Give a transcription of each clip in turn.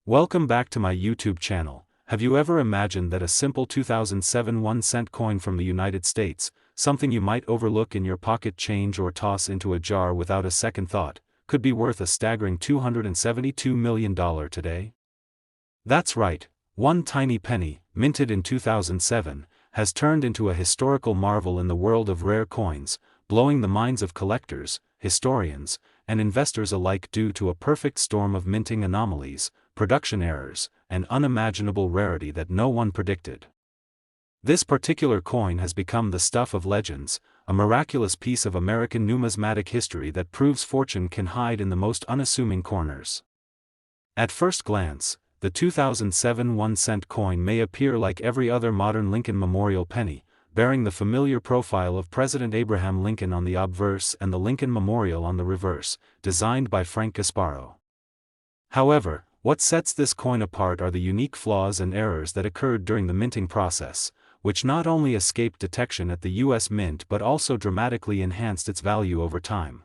Welcome back to my YouTube channel. Have you ever imagined that a simple 2007 1-cent coin from the United States, something you might overlook in your pocket change or toss into a jar without a second thought, could be worth a staggering $272 million today? That's right, one tiny penny, minted in 2007, has turned into a historical marvel in the world of rare coins, blowing the minds of collectors, historians, and investors alike due to a perfect storm of minting anomalies, production errors, and unimaginable rarity that no one predicted. This particular coin has become the stuff of legends, a miraculous piece of American numismatic history that proves fortune can hide in the most unassuming corners. At first glance, the 2007 1-cent coin may appear like every other modern Lincoln Memorial penny, bearing the familiar profile of President Abraham Lincoln on the obverse and the Lincoln Memorial on the reverse, designed by Frank Gasparo. However, what sets this coin apart are the unique flaws and errors that occurred during the minting process, which not only escaped detection at the U.S. Mint but also dramatically enhanced its value over time.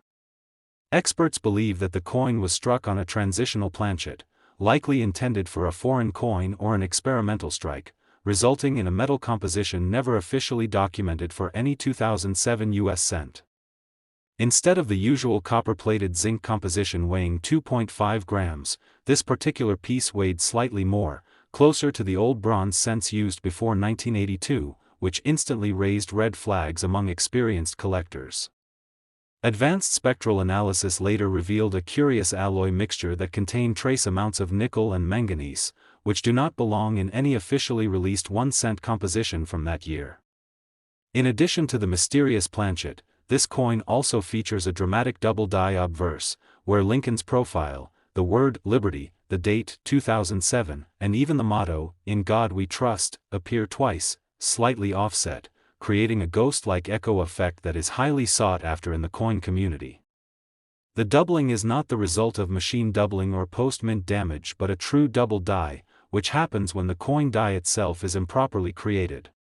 Experts believe that the coin was struck on a transitional planchet, likely intended for a foreign coin or an experimental strike, resulting in a metal composition never officially documented for any 2007 U.S. cent. Instead of the usual copper-plated zinc composition weighing 2.5 grams, this particular piece weighed slightly more, closer to the old bronze cents used before 1982, which instantly raised red flags among experienced collectors. Advanced spectral analysis later revealed a curious alloy mixture that contained trace amounts of nickel and manganese, which do not belong in any officially released 1-cent composition from that year. In addition to the mysterious planchet, this coin also features a dramatic double die obverse, where Lincoln's profile, the word Liberty, the date 2007, and even the motto, "In God We Trust," appear twice, slightly offset, creating a ghost-like echo effect that is highly sought after in the coin community. The doubling is not the result of machine doubling or post-mint damage but a true double die, which happens when the coin die itself is improperly created.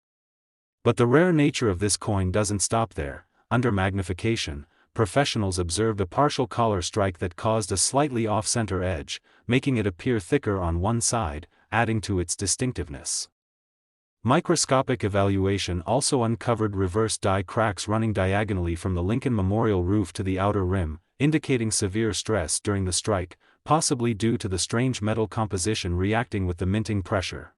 But the rare nature of this coin doesn't stop there. Under magnification, professionals observed a partial collar strike that caused a slightly off-center edge, making it appear thicker on one side, adding to its distinctiveness. Microscopic evaluation also uncovered reverse die cracks running diagonally from the Lincoln Memorial roof to the outer rim, indicating severe stress during the strike, possibly due to the strange metal composition reacting with the minting pressure.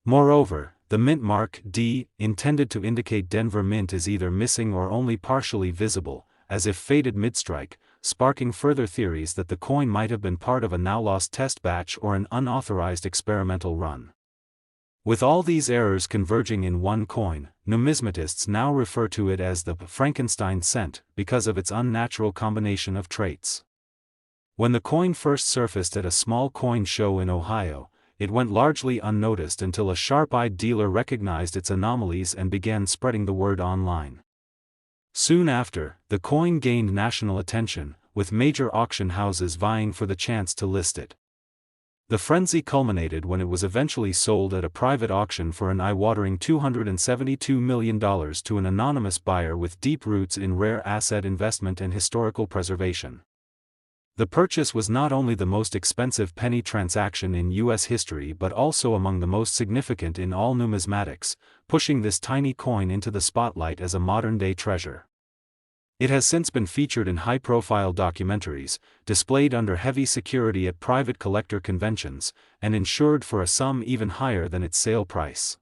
Moreover, the mint mark D, intended to indicate Denver Mint, is either missing or only partially visible, as if faded mid-strike, sparking further theories that the coin might have been part of a now-lost test batch or an unauthorized experimental run. With all these errors converging in one coin, numismatists now refer to it as the Frankenstein cent because of its unnatural combination of traits. When the coin first surfaced at a small coin show in Ohio, it went largely unnoticed until a sharp-eyed dealer recognized its anomalies and began spreading the word online. Soon after, the coin gained national attention, with major auction houses vying for the chance to list it. The frenzy culminated when it was eventually sold at a private auction for an eye-watering $272 million to an anonymous buyer with deep roots in rare asset investment and historical preservation. The purchase was not only the most expensive penny transaction in U.S. history but also among the most significant in all numismatics, pushing this tiny coin into the spotlight as a modern-day treasure. It has since been featured in high-profile documentaries, displayed under heavy security at private collector conventions, and insured for a sum even higher than its sale price.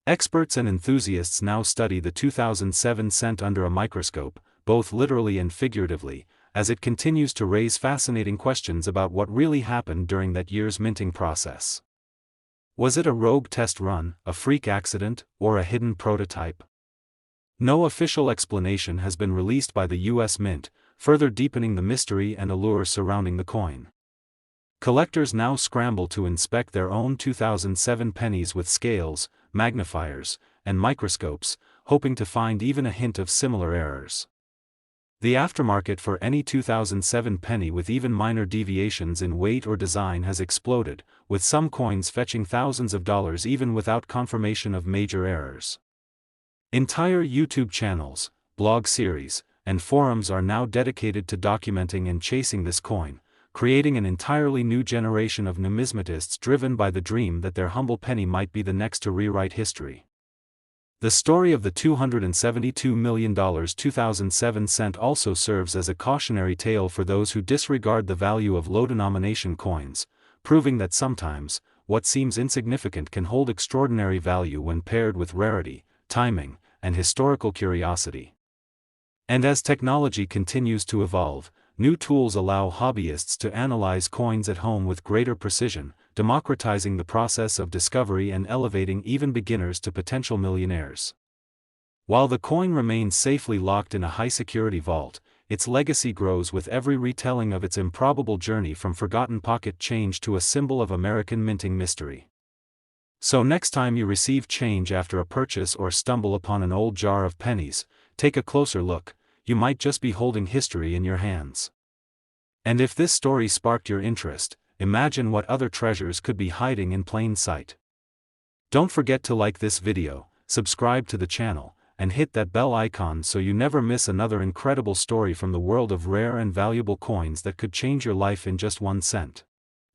Experts and enthusiasts now study the 2007 cent under a microscope, both literally and figuratively, as it continues to raise fascinating questions about what really happened during that year's minting process. Was it a rogue test run, a freak accident, or a hidden prototype? No official explanation has been released by the U.S. Mint, further deepening the mystery and allure surrounding the coin. Collectors now scramble to inspect their own 2007 pennies with scales, magnifiers, and microscopes, hoping to find even a hint of similar errors. The aftermarket for any 2007 penny with even minor deviations in weight or design has exploded, with some coins fetching thousands of dollars even without confirmation of major errors. Entire YouTube channels, blog series, and forums are now dedicated to documenting and chasing this coin, creating an entirely new generation of numismatists driven by the dream that their humble penny might be the next to rewrite history. The story of the $272 million 2007 cent also serves as a cautionary tale for those who disregard the value of low-denomination coins, proving that sometimes, what seems insignificant can hold extraordinary value when paired with rarity, timing, and historical curiosity. And as technology continues to evolve, new tools allow hobbyists to analyze coins at home with greater precision, democratizing the process of discovery and elevating even beginners to potential millionaires. While the coin remains safely locked in a high-security vault, its legacy grows with every retelling of its improbable journey from forgotten pocket change to a symbol of American minting mystery. So next time you receive change after a purchase or stumble upon an old jar of pennies, take a closer look. You might just be holding history in your hands. And if this story sparked your interest, imagine what other treasures could be hiding in plain sight. Don't forget to like this video, subscribe to the channel, and hit that bell icon so you never miss another incredible story from the world of rare and valuable coins that could change your life in just 1 cent.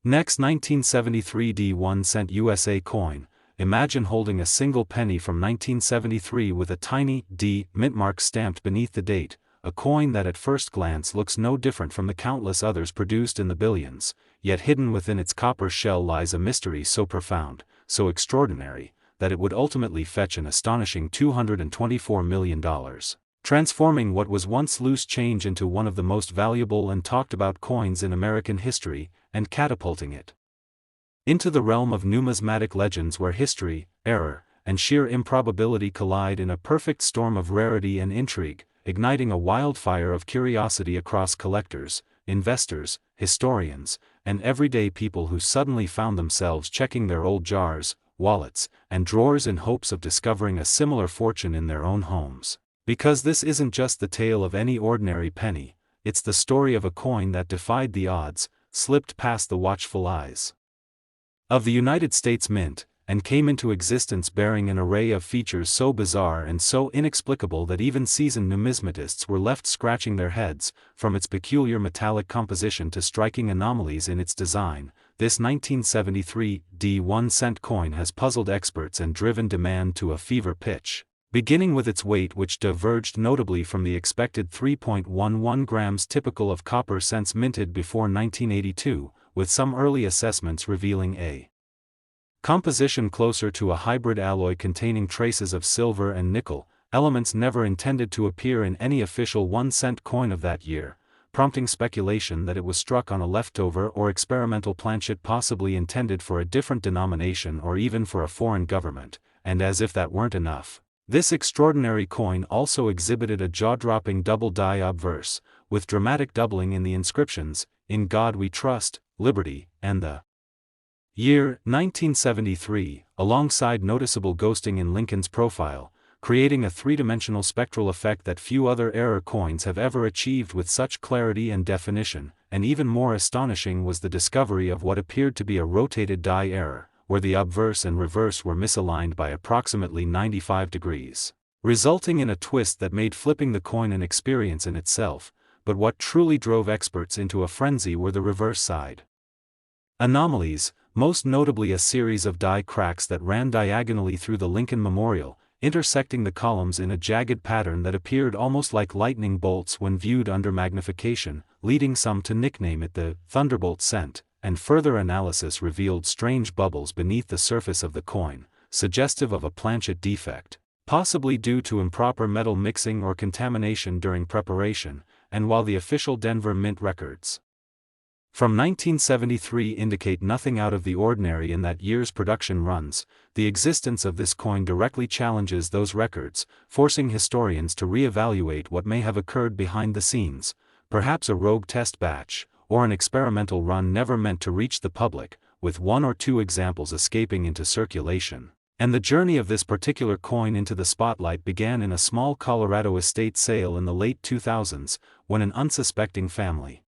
Next, 1973 D1 cent USA coin. Imagine holding a single penny from 1973 with a tiny D mint mark stamped beneath the date, a coin that at first glance looks no different from the countless others produced in the billions, yet hidden within its copper shell lies a mystery so profound, so extraordinary, that it would ultimately fetch an astonishing $224 million, transforming what was once loose change into one of the most valuable and talked about coins in American history, and catapulting it into the realm of numismatic legends where history, error, and sheer improbability collide in a perfect storm of rarity and intrigue, igniting a wildfire of curiosity across collectors, investors, historians, and everyday people who suddenly found themselves checking their old jars, wallets, and drawers in hopes of discovering a similar fortune in their own homes. Because this isn't just the tale of any ordinary penny, it's the story of a coin that defied the odds, slipped past the watchful eyes of the United States Mint, and came into existence bearing an array of features so bizarre and so inexplicable that even seasoned numismatists were left scratching their heads, from its peculiar metallic composition to striking anomalies in its design. This 1973 D1 cent coin has puzzled experts and driven demand to a fever pitch, beginning with its weight, which diverged notably from the expected 3.11 grams typical of copper cents minted before 1982, with some early assessments revealing a composition closer to a hybrid alloy containing traces of silver and nickel, elements never intended to appear in any official 1 cent coin of that year, prompting speculation that it was struck on a leftover or experimental planchet possibly intended for a different denomination or even for a foreign government. And as if that weren't enough, this extraordinary coin also exhibited a jaw-dropping double die obverse, with dramatic doubling in the inscriptions, "In God We Trust, Liberty," and the year 1973, alongside noticeable ghosting in Lincoln's profile, creating a three-dimensional spectral effect that few other error coins have ever achieved with such clarity and definition. And even more astonishing was the discovery of what appeared to be a rotated die error, where the obverse and reverse were misaligned by approximately 95 degrees, resulting in a twist that made flipping the coin an experience in itself. But what truly drove experts into a frenzy were the reverse side anomalies, most notably a series of die cracks that ran diagonally through the Lincoln Memorial, intersecting the columns in a jagged pattern that appeared almost like lightning bolts when viewed under magnification, leading some to nickname it the Thunderbolt cent, and further analysis revealed strange bubbles beneath the surface of the coin, suggestive of a planchet defect, possibly due to improper metal mixing or contamination during preparation. And while the official Denver Mint records from 1973 indicate nothing out of the ordinary in that year's production runs, the existence of this coin directly challenges those records, forcing historians to re-evaluate what may have occurred behind the scenes, perhaps a rogue test batch, or an experimental run never meant to reach the public, with 1 or 2 examples escaping into circulation. And the journey of this particular coin into the spotlight began in a small Colorado estate sale in the late 2000s, when an unsuspecting family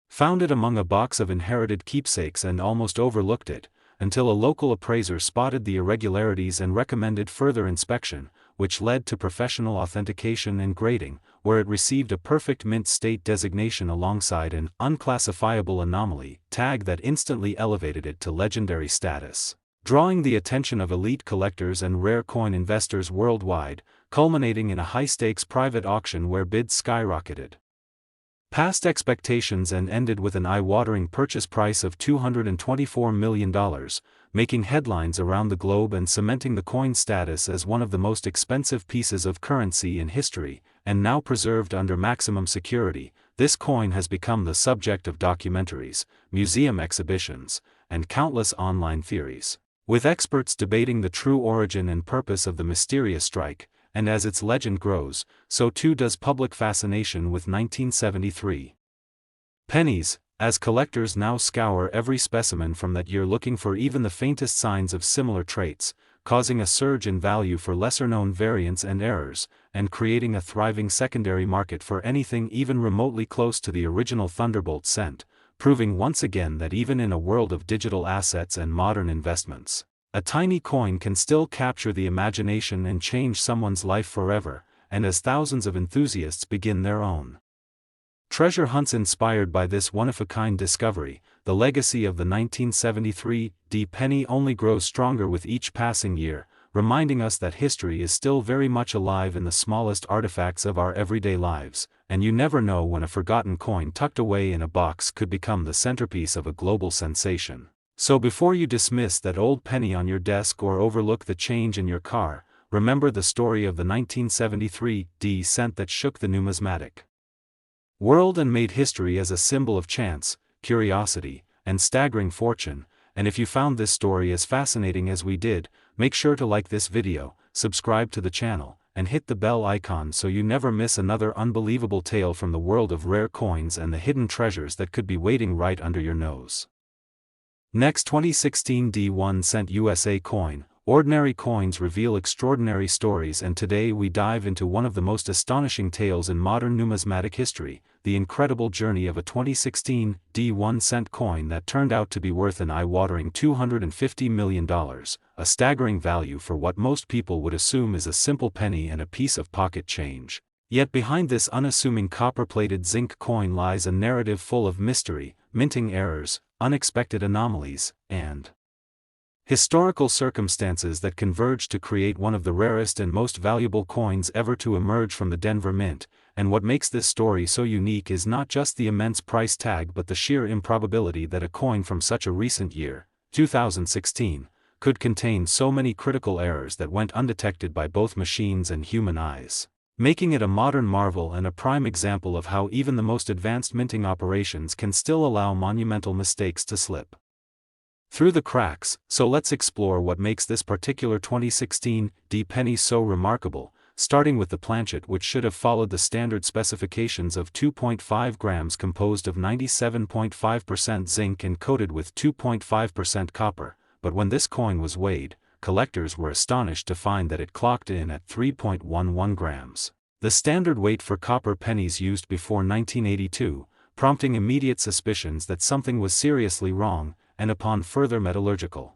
found it among a box of inherited keepsakes and almost overlooked it, until a local appraiser spotted the irregularities and recommended further inspection, which led to professional authentication and grading. where it received a perfect mint state designation alongside an unclassifiable anomaly tag that instantly elevated it to legendary status, drawing the attention of elite collectors and rare coin investors worldwide, culminating in a high-stakes private auction where bids skyrocketed past expectations and ended with an eye-watering purchase price of $224 million, making headlines around the globe and cementing the coin's status as one of the most expensive pieces of currency in history. And now preserved under maximum security, this coin has become the subject of documentaries, museum exhibitions, and countless online theories, with experts debating the true origin and purpose of the mysterious strike. And as its legend grows, so too does public fascination with 1973 pennies, as collectors now scour every specimen from that year looking for even the faintest signs of similar traits, causing a surge in value for lesser-known variants and errors, and creating a thriving secondary market for anything even remotely close to the original Thunderbolt cent, proving once again that even in a world of digital assets and modern investments, a tiny coin can still capture the imagination and change someone's life forever. And as thousands of enthusiasts begin their own treasure hunts inspired by this one-of-a-kind discovery, the legacy of the 1973 penny only grows stronger with each passing year, reminding us that history is still very much alive in the smallest artifacts of our everyday lives, and you never know when a forgotten coin tucked away in a box could become the centerpiece of a global sensation. So before you dismiss that old penny on your desk or overlook the change in your car, remember the story of the 1973 cent that shook the numismatic world and made history as a symbol of chance, curiosity, and staggering fortune. And if you found this story as fascinating as we did, make sure to like this video, subscribe to the channel, and hit the bell icon so you never miss another unbelievable tale from the world of rare coins and the hidden treasures that could be waiting right under your nose. Next, 2016 1 cent USA coin. Ordinary coins reveal extraordinary stories, and today we dive into one of the most astonishing tales in modern numismatic history, the incredible journey of a 2016 1 cent coin that turned out to be worth an eye-watering $250 million, a staggering value for what most people would assume is a simple penny and a piece of pocket change. Yet behind this unassuming copper-plated zinc coin lies a narrative full of mystery, minting errors, unexpected anomalies, and historical circumstances that converge to create one of the rarest and most valuable coins ever to emerge from the Denver Mint. And what makes this story so unique is not just the immense price tag but the sheer improbability that a coin from such a recent year, 2016, could contain so many critical errors that went undetected by both machines and human eyes, making it a modern marvel and a prime example of how even the most advanced minting operations can still allow monumental mistakes to slip through the cracks. So let's explore what makes this particular 2016 penny so remarkable, starting with the planchet, which should have followed the standard specifications of 2.5 grams composed of 97.5% zinc and coated with 2.5% copper, but when this coin was weighed, collectors were astonished to find that it clocked in at 3.11 grams, the standard weight for copper pennies used before 1982, prompting immediate suspicions that something was seriously wrong. And upon further metallurgical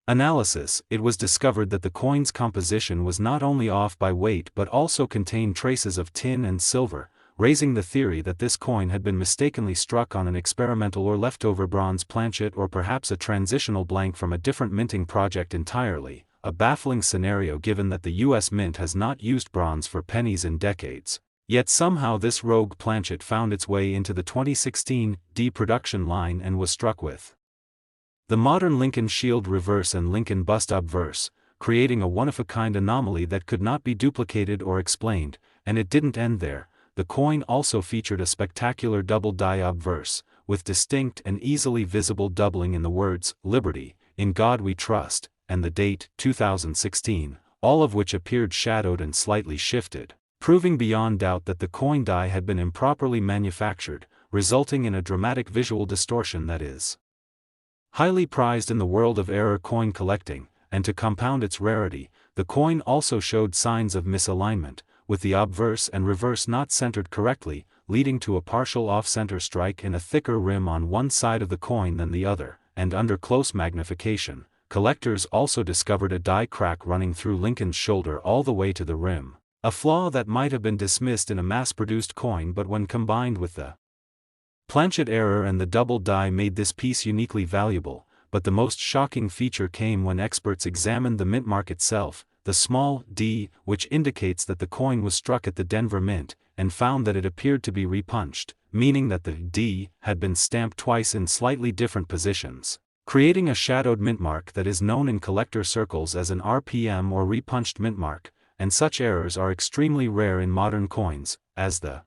analysis, it was discovered that the coin's composition was not only off by weight but also contained traces of tin and silver, raising the theory that this coin had been mistakenly struck on an experimental or leftover bronze planchet, or perhaps a transitional blank from a different minting project entirely, a baffling scenario given that the US Mint has not used bronze for pennies in decades. Yet somehow this rogue planchet found its way into the 2016 production line and was struck with the modern Lincoln Shield reverse and Lincoln bust obverse, creating a one-of-a-kind anomaly that could not be duplicated or explained. And it didn't end there. The coin also featured a spectacular double die obverse, with distinct and easily visible doubling in the words, "Liberty, in God we trust," and the date, 2016, all of which appeared shadowed and slightly shifted, proving beyond doubt that the coin die had been improperly manufactured, resulting in a dramatic visual distortion that is highly prized in the world of error coin collecting. And to compound its rarity, the coin also showed signs of misalignment, with the obverse and reverse not centered correctly, leading to a partial off-center strike and a thicker rim on one side of the coin than the other. And under close magnification, collectors also discovered a die crack running through Lincoln's shoulder all the way to the rim, A flaw that might have been dismissed in a mass-produced coin, but when combined with the planchet error and the double die made this piece uniquely valuable. But the most shocking feature came when experts examined the mint mark itself, the small d, which indicates that the coin was struck at the Denver Mint, and found that it appeared to be repunched, meaning that the d had been stamped twice in slightly different positions, creating a shadowed mint mark that is known in collector circles as an RPM or repunched mint mark, and such errors are extremely rare in modern coins, as the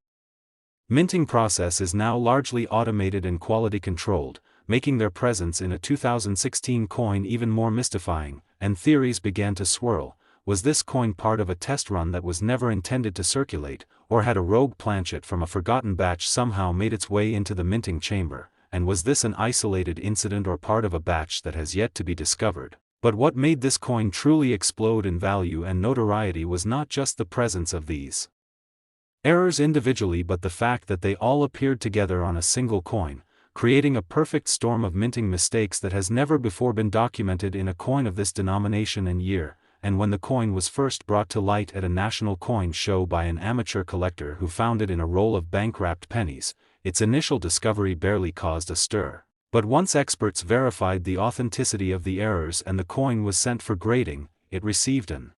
minting process is now largely automated and quality controlled, making their presence in a 2016 coin even more mystifying, and theories began to swirl. Was this coin part of a test run that was never intended to circulate, or had a rogue planchet from a forgotten batch somehow made its way into the minting chamber, and was this an isolated incident or part of a batch that has yet to be discovered? But what made this coin truly explode in value and notoriety was not just the presence of these errors individually, but the fact that they all appeared together on a single coin, creating a perfect storm of minting mistakes that has never before been documented in a coin of this denomination and year. And when the coin was first brought to light at a national coin show by an amateur collector who found it in a roll of bank-wrapped pennies, its initial discovery barely caused a stir. But once experts verified the authenticity of the errors and the coin was sent for grading, it received an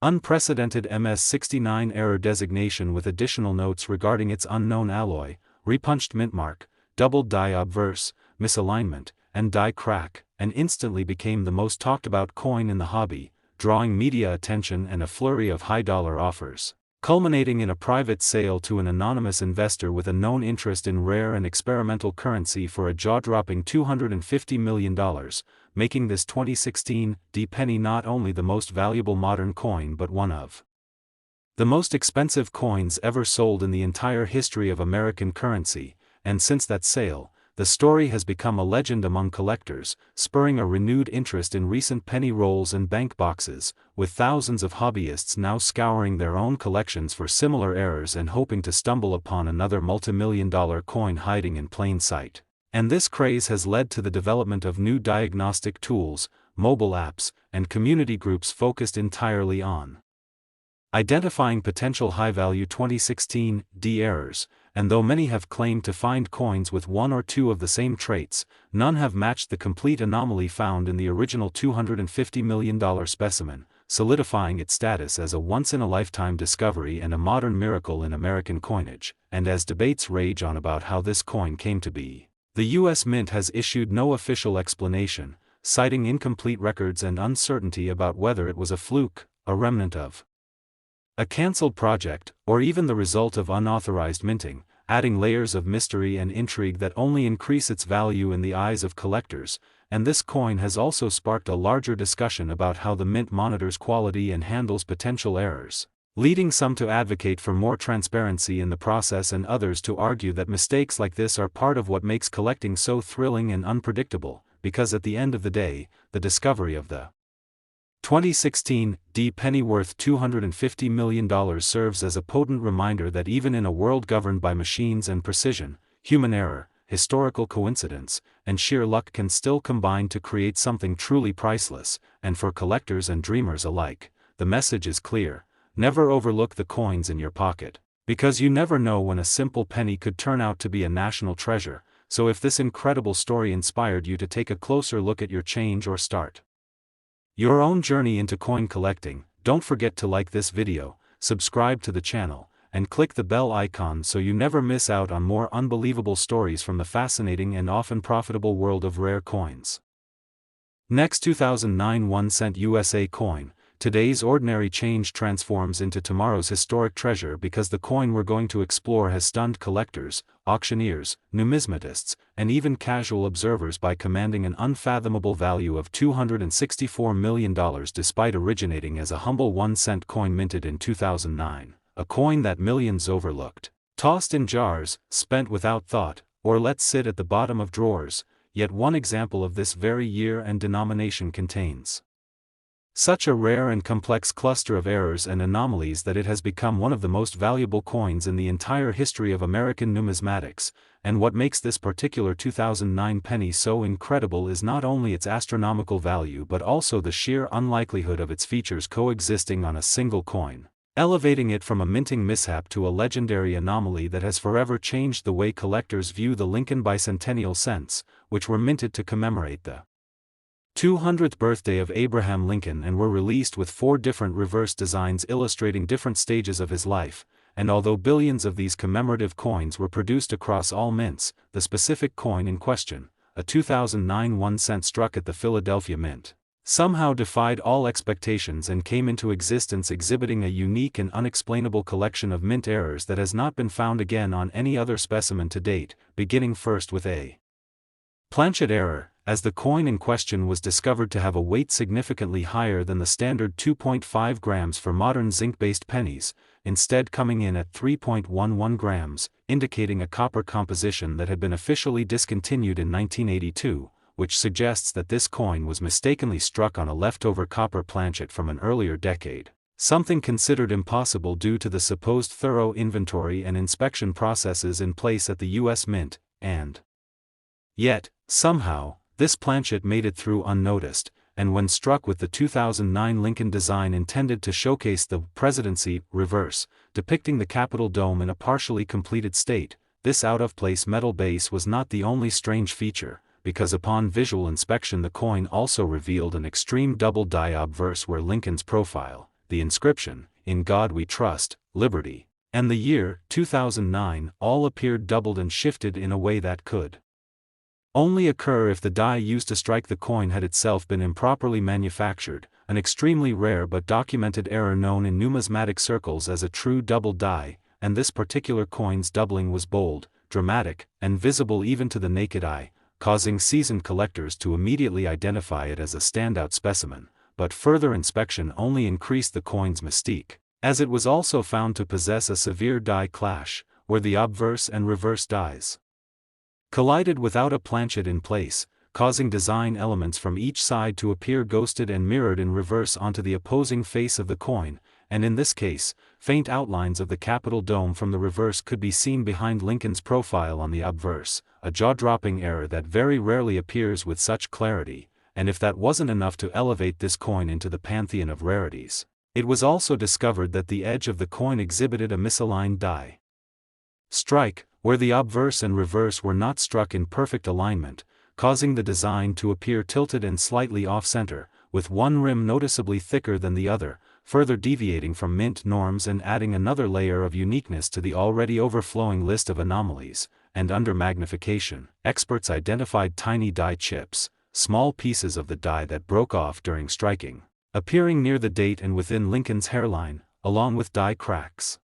unprecedented MS-69 error designation with additional notes regarding its unknown alloy, repunched mint mark, double die obverse, misalignment, and die crack, and instantly became the most talked about coin in the hobby, drawing media attention and a flurry of high-dollar offers, culminating in a private sale to an anonymous investor with a known interest in rare and experimental currency for a jaw-dropping $250 million, making this 2016 D penny not only the most valuable modern coin but one of the most expensive coins ever sold in the entire history of American currency. And since that sale, the story has become a legend among collectors, spurring a renewed interest in recent penny rolls and bank boxes, with thousands of hobbyists now scouring their own collections for similar errors and hoping to stumble upon another multi-million-dollar coin hiding in plain sight. And this craze has led to the development of new diagnostic tools, mobile apps, and community groups focused entirely on identifying potential high-value 2016 D errors. And though many have claimed to find coins with one or two of the same traits, none have matched the complete anomaly found in the original $250 million specimen, solidifying its status as a once-in-a-lifetime discovery and a modern miracle in American coinage. And as debates rage on about how this coin came to be, the U.S. Mint has issued no official explanation, citing incomplete records and uncertainty about whether it was a fluke, a remnant of a cancelled project, or even the result of unauthorized minting, adding layers of mystery and intrigue that only increase its value in the eyes of collectors. And this coin has also sparked a larger discussion about how the mint monitors quality and handles potential errors, leading some to advocate for more transparency in the process and others to argue that mistakes like this are part of what makes collecting so thrilling and unpredictable, because at the end of the day, the discovery of the 2016 D penny worth $250 million serves as a potent reminder that even in a world governed by machines and precision, human error, historical coincidence, and sheer luck can still combine to create something truly priceless. And for collectors and dreamers alike, the message is clear: never overlook the coins in your pocket, because you never know when a simple penny could turn out to be a national treasure. So if this incredible story inspired you to take a closer look at your change or start your own journey into coin collecting, don't forget to like this video, subscribe to the channel, and click the bell icon so you never miss out on more unbelievable stories from the fascinating and often profitable world of rare coins. Next, 2009 1-cent USA coin. Today's ordinary change transforms into tomorrow's historic treasure because the coin we're going to explore has stunned collectors, auctioneers, numismatists, and even casual observers by commanding an unfathomable value of $264 million despite originating as a humble 1-cent coin minted in 2009, a coin that millions overlooked, tossed in jars, spent without thought, or let sit at the bottom of drawers. Yet one example of this very year and denomination contains such a rare and complex cluster of errors and anomalies that it has become one of the most valuable coins in the entire history of American numismatics. And what makes this particular 2009 penny so incredible is not only its astronomical value but also the sheer unlikelihood of its features coexisting on a single coin. elevating it from a minting mishap to a legendary anomaly that has forever changed the way collectors view the Lincoln bicentennial cents, which were minted to commemorate the 200th birthday of Abraham Lincoln and were released with 4 different reverse designs illustrating different stages of his life, and although billions of these commemorative coins were produced across all mints, the specific coin in question, a 2009 1-cent struck at the Philadelphia Mint, somehow defied all expectations and came into existence exhibiting a unique and unexplainable collection of mint errors that has not been found again on any other specimen to date, beginning first with a planchet error, as the coin in question was discovered to have a weight significantly higher than the standard 2.5 grams for modern zinc-based pennies, instead coming in at 3.11 grams, indicating a copper composition that had been officially discontinued in 1982, which suggests that this coin was mistakenly struck on a leftover copper planchet from an earlier decade, something considered impossible due to the supposed thorough inventory and inspection processes in place at the U.S. Mint, and yet, somehow, this planchet made it through unnoticed, and when struck with the 2009 Lincoln design intended to showcase the presidency reverse, depicting the Capitol dome in a partially completed state, this out-of-place metal base was not the only strange feature, because upon visual inspection the coin also revealed an extreme double-die obverse where Lincoln's profile, the inscription, "In God We Trust, Liberty," and the year, 2009, all appeared doubled and shifted in a way that could only occur if the die used to strike the coin had itself been improperly manufactured, an extremely rare but documented error known in numismatic circles as a true double die, and this particular coin's doubling was bold, dramatic, and visible even to the naked eye, causing seasoned collectors to immediately identify it as a standout specimen, but further inspection only increased the coin's mystique, as it was also found to possess a severe die clash, where the obverse and reverse dies collided without a planchet in place, causing design elements from each side to appear ghosted and mirrored in reverse onto the opposing face of the coin, and in this case, faint outlines of the Capitol dome from the reverse could be seen behind Lincoln's profile on the obverse, a jaw-dropping error that very rarely appears with such clarity, and if that wasn't enough to elevate this coin into the pantheon of rarities, it was also discovered that the edge of the coin exhibited a misaligned die strike, where the obverse and reverse were not struck in perfect alignment, causing the design to appear tilted and slightly off-center, with one rim noticeably thicker than the other, further deviating from mint norms and adding another layer of uniqueness to the already overflowing list of anomalies. And under magnification, experts identified tiny die chips, small pieces of the die that broke off during striking, appearing near the date and within Lincoln's hairline, along with die cracks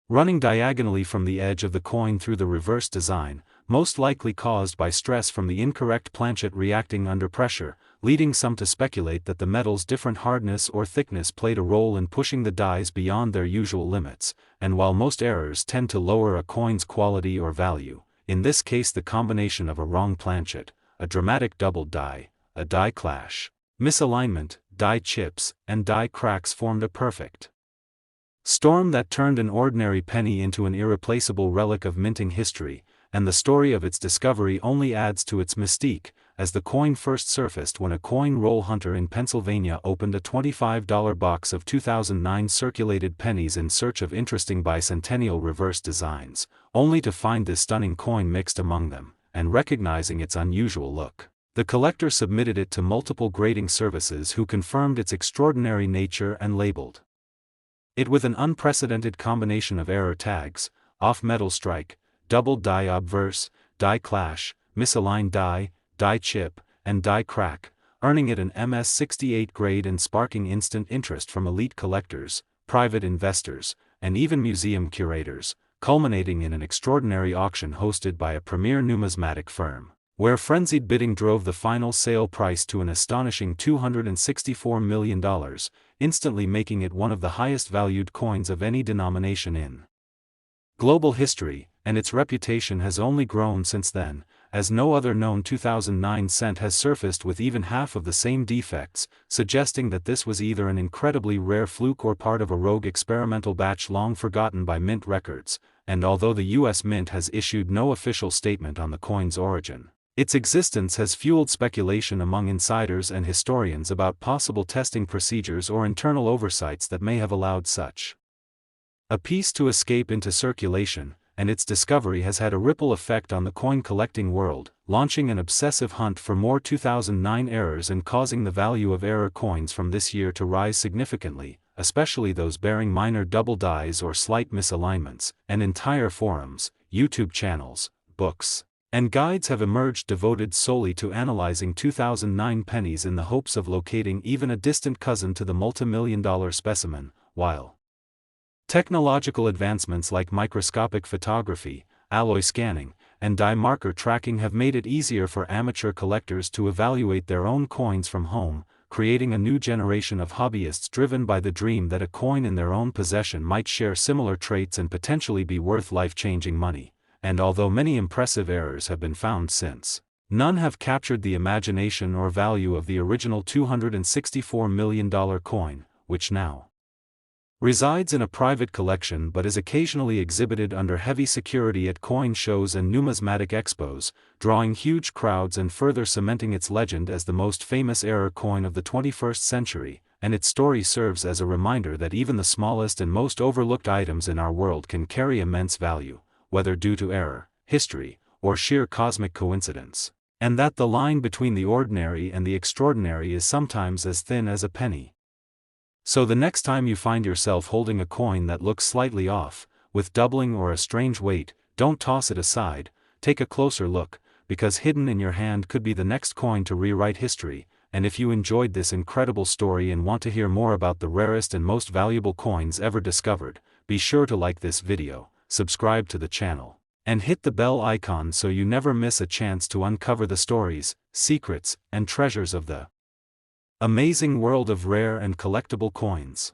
running diagonally from the edge of the coin through the reverse design, most likely caused by stress from the incorrect planchet reacting under pressure, leading some to speculate that the metal's different hardness or thickness played a role in pushing the dies beyond their usual limits, and while most errors tend to lower a coin's quality or value, in this case the combination of a wrong planchet, a dramatic double die, a die clash, misalignment, die chips, and die cracks formed a perfect storm that turned an ordinary penny into an irreplaceable relic of minting history, and the story of its discovery only adds to its mystique, as the coin first surfaced when a coin roll hunter in Pennsylvania opened a $25 box of 2009 circulated pennies in search of interesting bicentennial reverse designs, only to find this stunning coin mixed among them, and recognizing its unusual look. The collector submitted it to multiple grading services who confirmed its extraordinary nature and labeled it with an unprecedented combination of error tags, off-metal strike, double die obverse, die clash, misaligned die, die chip, and die crack, earning it an MS-68 grade and sparking instant interest from elite collectors, private investors, and even museum curators, culminating in an extraordinary auction hosted by a premier numismatic firm, where frenzied bidding drove the final sale price to an astonishing $264 million, instantly making it one of the highest valued coins of any denomination in global history, and its reputation has only grown since then, as no other known 2009 cent has surfaced with even half of the same defects, suggesting that this was either an incredibly rare fluke or part of a rogue experimental batch long forgotten by mint records, and although the U.S. Mint has issued no official statement on the coin's origin, its existence has fueled speculation among insiders and historians about possible testing procedures or internal oversights that may have allowed such A piece to escape into circulation, and its discovery has had a ripple effect on the coin collecting world, launching an obsessive hunt for more 2009 errors and causing the value of error coins from this year to rise significantly, especially those bearing minor double dies or slight misalignments, and entire forums, YouTube channels, books, and guides have emerged devoted solely to analyzing 2009 pennies in the hopes of locating even a distant cousin to the multimillion-dollar specimen, while technological advancements like microscopic photography, alloy scanning, and die marker tracking have made it easier for amateur collectors to evaluate their own coins from home, creating a new generation of hobbyists driven by the dream that a coin in their own possession might share similar traits and potentially be worth life-changing money. And although many impressive errors have been found since, none have captured the imagination or value of the original $264 million coin, which now resides in a private collection but is occasionally exhibited under heavy security at coin shows and numismatic expos, drawing huge crowds and further cementing its legend as the most famous error coin of the 21st century, and its story serves as a reminder that even the smallest and most overlooked items in our world can carry immense value, whether due to error, history, or sheer cosmic coincidence, and that the line between the ordinary and the extraordinary is sometimes as thin as a penny. So the next time you find yourself holding a coin that looks slightly off, with doubling or a strange weight, don't toss it aside, take a closer look, because hidden in your hand could be the next coin to rewrite history. And if you enjoyed this incredible story and want to hear more about the rarest and most valuable coins ever discovered, be sure to like this video, subscribe to the channel, and hit the bell icon so you never miss a chance to uncover the stories, secrets, and treasures of the amazing world of rare and collectible coins.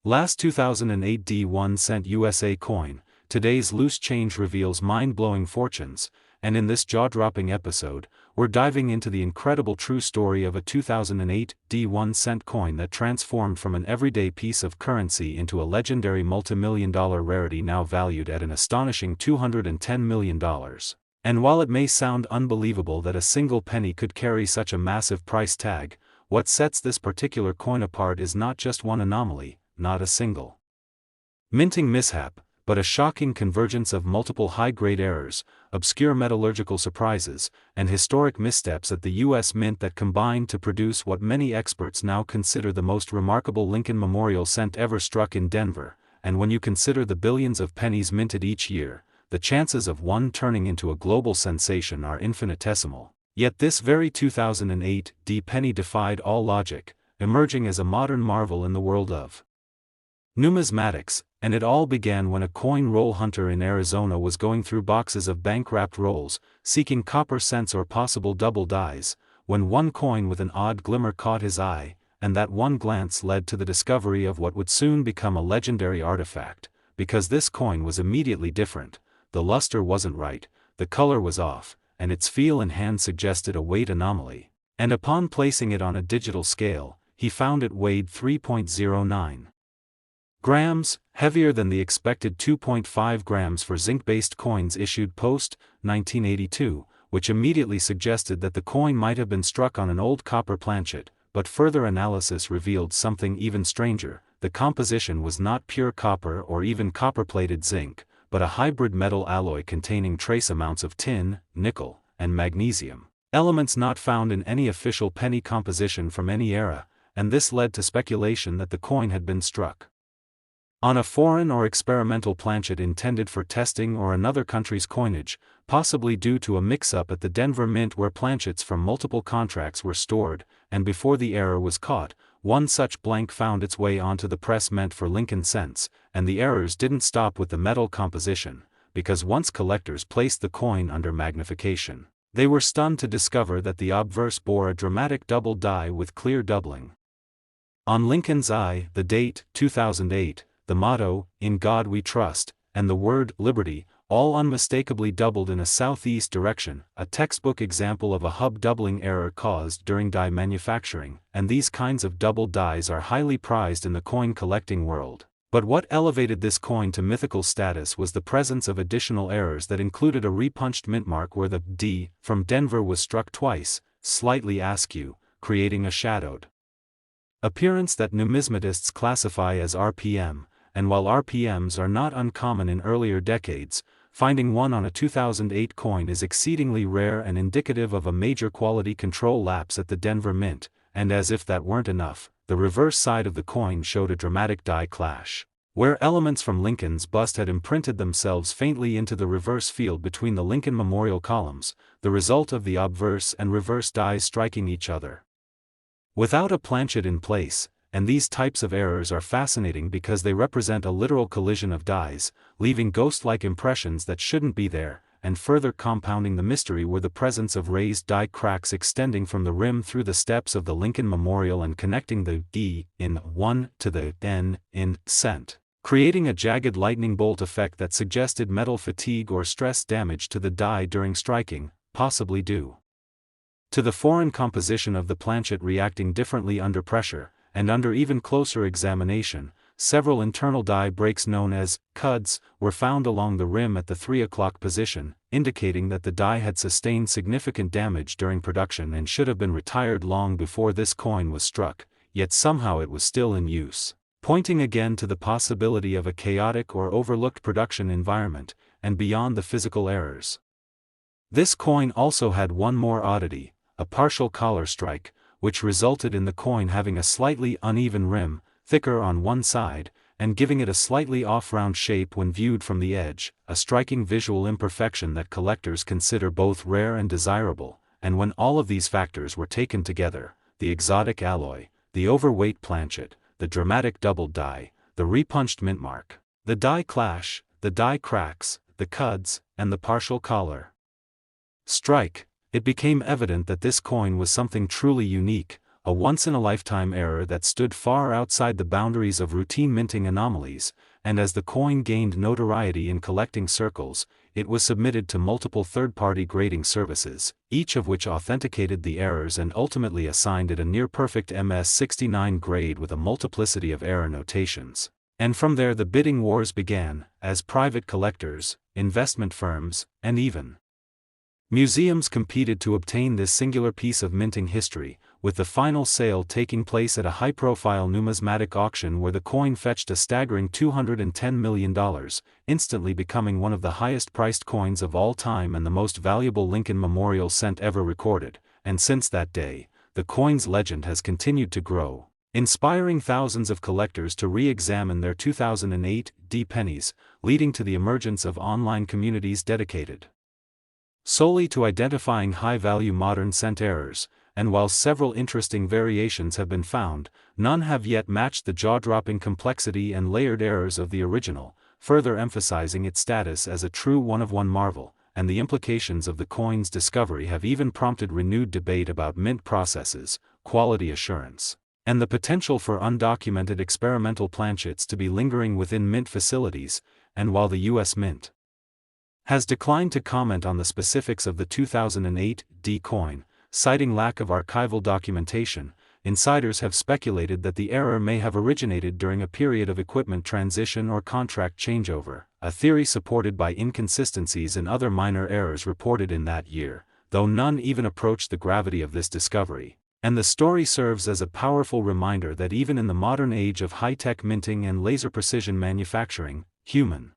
Last 2008 D1 cent USA coin, today's loose change reveals mind-blowing fortunes, and in this jaw-dropping episode, we're diving into the incredible true story of a 2008 D1 cent coin that transformed from an everyday piece of currency into a legendary multimillion-dollar rarity now valued at an astonishing $210 million. And while it may sound unbelievable that a single penny could carry such a massive price tag, what sets this particular coin apart is not just one anomaly, not a single minting mishap, but a shocking convergence of multiple high-grade errors, obscure metallurgical surprises, and historic missteps at the U.S. Mint that combined to produce what many experts now consider the most remarkable Lincoln Memorial cent ever struck in Denver. And when you consider the billions of pennies minted each year, the chances of one turning into a global sensation are infinitesimal. Yet this very 2008 D penny defied all logic, emerging as a modern marvel in the world of numismatics, and it all began when a coin roll hunter in Arizona was going through boxes of bank-wrapped rolls, seeking copper cents or possible double dies, when one coin with an odd glimmer caught his eye, and that one glance led to the discovery of what would soon become a legendary artifact, because this coin was immediately different. The luster wasn't right, the color was off, and its feel and hand suggested a weight anomaly. And upon placing it on a digital scale, he found it weighed 3.09 grams, heavier than the expected 2.5 grams for zinc-based coins issued post-1982, which immediately suggested that the coin might have been struck on an old copper planchet, but further analysis revealed something even stranger. The composition was not pure copper or even copper-plated zinc, but a hybrid metal alloy containing trace amounts of tin, nickel, and magnesium, elements not found in any official penny composition from any era, and this led to speculation that the coin had been struck on a foreign or experimental planchet intended for testing or another country's coinage, possibly due to a mix-up at the Denver Mint where planchets from multiple contracts were stored, and before the error was caught, one such blank found its way onto the press meant for Lincoln cents. And the errors didn't stop with the metal composition, because once collectors placed the coin under magnification, they were stunned to discover that the obverse bore a dramatic double die with clear doubling on Lincoln's eye, the date, 2008, the motto, "In God We Trust," and the word, "Liberty," all unmistakably doubled in a southeast direction, a textbook example of a hub doubling error caused during die manufacturing, and these kinds of double dies are highly prized in the coin collecting world. But what elevated this coin to mythical status was the presence of additional errors that included a repunched mint mark where the D from Denver was struck twice, slightly askew, creating a shadowed appearance that numismatists classify as RPM, and while RPMs are not uncommon in earlier decades, finding one on a 2008 coin is exceedingly rare and indicative of a major quality control lapse at the Denver Mint, and as if that weren't enough, the reverse side of the coin showed a dramatic die clash, where elements from Lincoln's bust had imprinted themselves faintly into the reverse field between the Lincoln Memorial columns, the result of the obverse and reverse dies striking each other. Without a planchet in place, and these types of errors are fascinating because they represent a literal collision of dies, leaving ghost-like impressions that shouldn't be there, and further compounding the mystery were the presence of raised die cracks extending from the rim through the steps of the Lincoln Memorial and connecting the D in 1 to the N in cent, creating a jagged lightning bolt effect that suggested metal fatigue or stress damage to the die during striking, possibly due to the foreign composition of the planchet reacting differently under pressure, and under even closer examination, several internal die breaks known as cuds were found along the rim at the 3 o'clock position, indicating that the die had sustained significant damage during production and should have been retired long before this coin was struck, yet somehow it was still in use, pointing again to the possibility of a chaotic or overlooked production environment, and beyond the physical errors. This coin also had one more oddity, a partial collar strike, which resulted in the coin having a slightly uneven rim, thicker on one side, and giving it a slightly off-round shape when viewed from the edge, a striking visual imperfection that collectors consider both rare and desirable, and when all of these factors were taken together, the exotic alloy, the overweight planchet, the dramatic doubled die, the repunched mint mark, the die clash, the die cracks, the cuds, and the partial collar strike, it became evident that this coin was something truly unique, a once-in-a-lifetime error that stood far outside the boundaries of routine minting anomalies, and as the coin gained notoriety in collecting circles, it was submitted to multiple third-party grading services, each of which authenticated the errors and ultimately assigned it a near-perfect MS-69 grade with a multiplicity of error notations. And from there the bidding wars began, as private collectors, investment firms, and even museums competed to obtain this singular piece of minting history, with the final sale taking place at a high-profile numismatic auction where the coin fetched a staggering $210 million, instantly becoming one of the highest-priced coins of all time and the most valuable Lincoln Memorial cent ever recorded, and since that day, the coin's legend has continued to grow, inspiring thousands of collectors to re-examine their 2008 D pennies, leading to the emergence of online communities dedicated solely to identifying high-value modern cent errors, and while several interesting variations have been found, none have yet matched the jaw-dropping complexity and layered errors of the original, further emphasizing its status as a true one-of-one marvel, and the implications of the coin's discovery have even prompted renewed debate about mint processes, quality assurance, and the potential for undocumented experimental planchets to be lingering within mint facilities, and while the U.S. Mint has declined to comment on the specifics of the 2008 D coin, citing lack of archival documentation, insiders have speculated that the error may have originated during a period of equipment transition or contract changeover, a theory supported by inconsistencies in other minor errors reported in that year, though none even approached the gravity of this discovery. And the story serves as a powerful reminder that even in the modern age of high-tech minting and laser precision manufacturing, human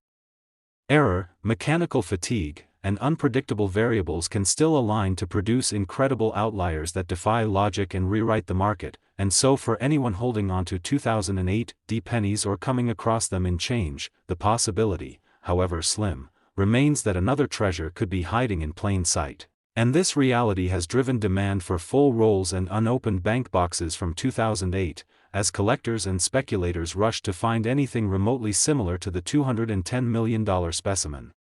error, mechanical fatigue, and unpredictable variables can still align to produce incredible outliers that defy logic and rewrite the market, and so for anyone holding onto 2008 D pennies or coming across them in change, the possibility, however slim, remains that another treasure could be hiding in plain sight. And this reality has driven demand for full rolls and unopened bank boxes from 2008, as collectors and speculators rush to find anything remotely similar to the $210 million specimen.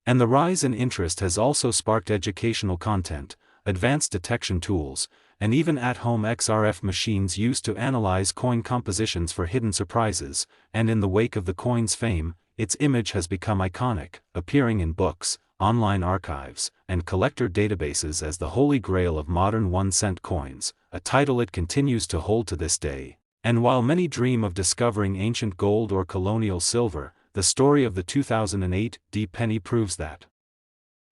And the rise in interest has also sparked educational content, advanced detection tools, and even at-home XRF machines used to analyze coin compositions for hidden surprises, and in the wake of the coin's fame, its image has become iconic, appearing in books, online archives, and collector databases as the holy grail of modern 1-cent coins, a title it continues to hold to this day. And while many dream of discovering ancient gold or colonial silver, the story of the 2008 D penny proves that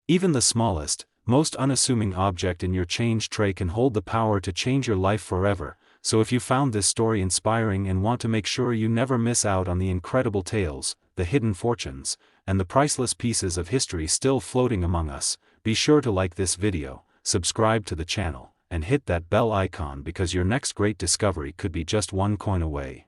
even the smallest, most unassuming object in your change tray can hold the power to change your life forever, So if you found this story inspiring and want to make sure you never miss out on the incredible tales, the hidden fortunes, and the priceless pieces of history still floating among us, be sure to like this video, subscribe to the channel, and hit that bell icon because your next great discovery could be just one coin away.